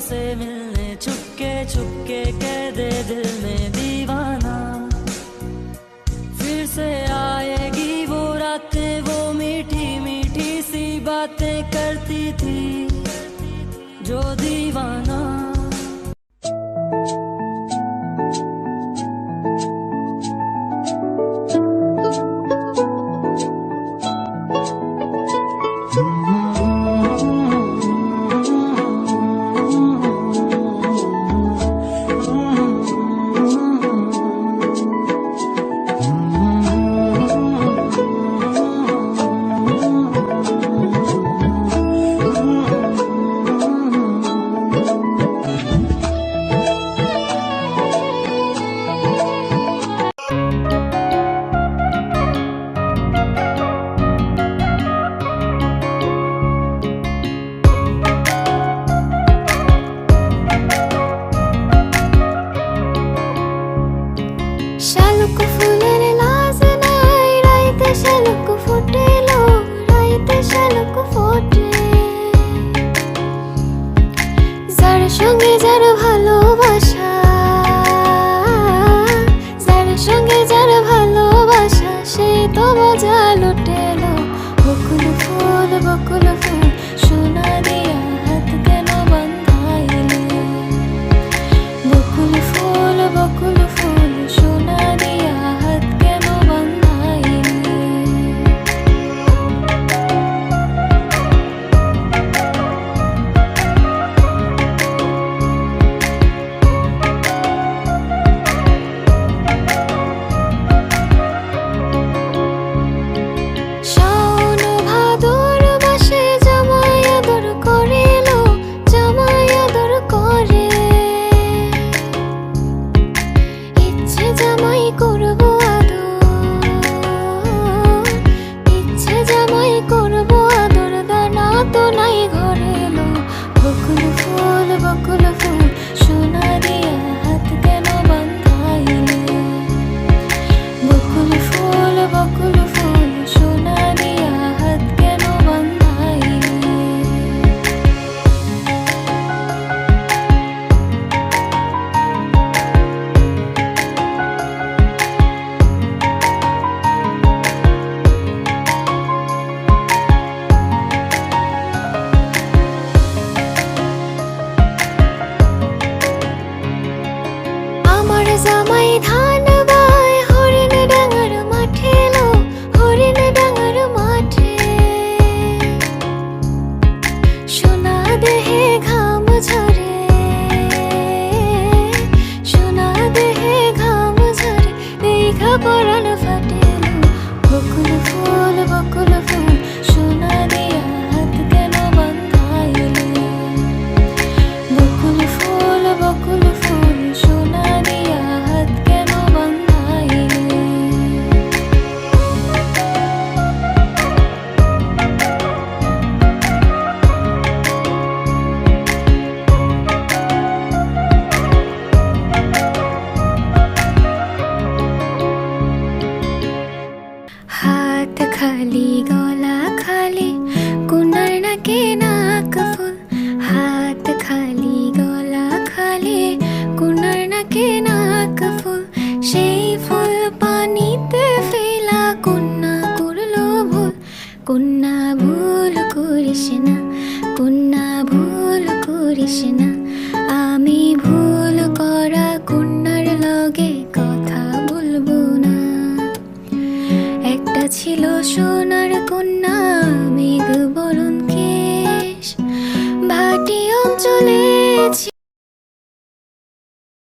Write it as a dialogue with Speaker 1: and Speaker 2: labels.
Speaker 1: से मिलने चुपके चुपके कह दे दिल में दीवाना। फिर से आएगी वो रातें, वो मीठी मीठी सी बातें करती थी जो दीवाना।
Speaker 2: শালুক ফুলের লাজ নাই, রাইতে শালুক ফুটেলো, রাইতে শালুক ফোটে। যার সঙ্গে যার ভালোবাসা, যার সঙ্গে যার ভালোবাসা, সে তো মজা লুটেলো। বকুল ফুল সোনা দিয়া হাত কেন বান্ধাইলে? বকুল ফুল সোনা দিয়া হাত কেন বান্ধাইলে? শাওন ভাদর মাসে জামাই আদর করিলো, জামাই আদর করে। ইচ্ছে জামাই করব আদর, ইচ্ছে জামাই করব আদর, দানা তো নাই ঘরে এলো। বকুল ফুল সোনা দিয়া হাত কেন বান্ধাইলে? বকুল ফুল সোনা দিয়া হাত কেন বান্ধাইলে? আমার জামাই ধান বায় হরিণ ডাঙার মাঠে লো, হরিণ ডাঙার মাঠে। সোনা দেহে ঘাম ঝরে, সোনা দেহে ঘাম ঝরে, দেখা পরাণ ফাটেলো। বকুল ফুল সোনা দিয়া হাত কেন বান্ধাইলে? বকুল ফুল সোনা দিয়া হাত কেন বান্ধাইলে? হাত খালি গলা খালি, কুনার নাকে নাক ফুল। হাত খালি গলা খালি, কুনার নাকে নাক ফুল। সেই ফুল পানিতে ফেলা, কন্যা করলো ভুল। কন্যা ভুল করিস না, কন্যা ভুল করিস না। আমি ভুল করা কন্যার লগে কথা বলবো না। একটা ছিল সোনার কন্যা, মেঘ বরণ কেশ, ভাটি অঞ্চলে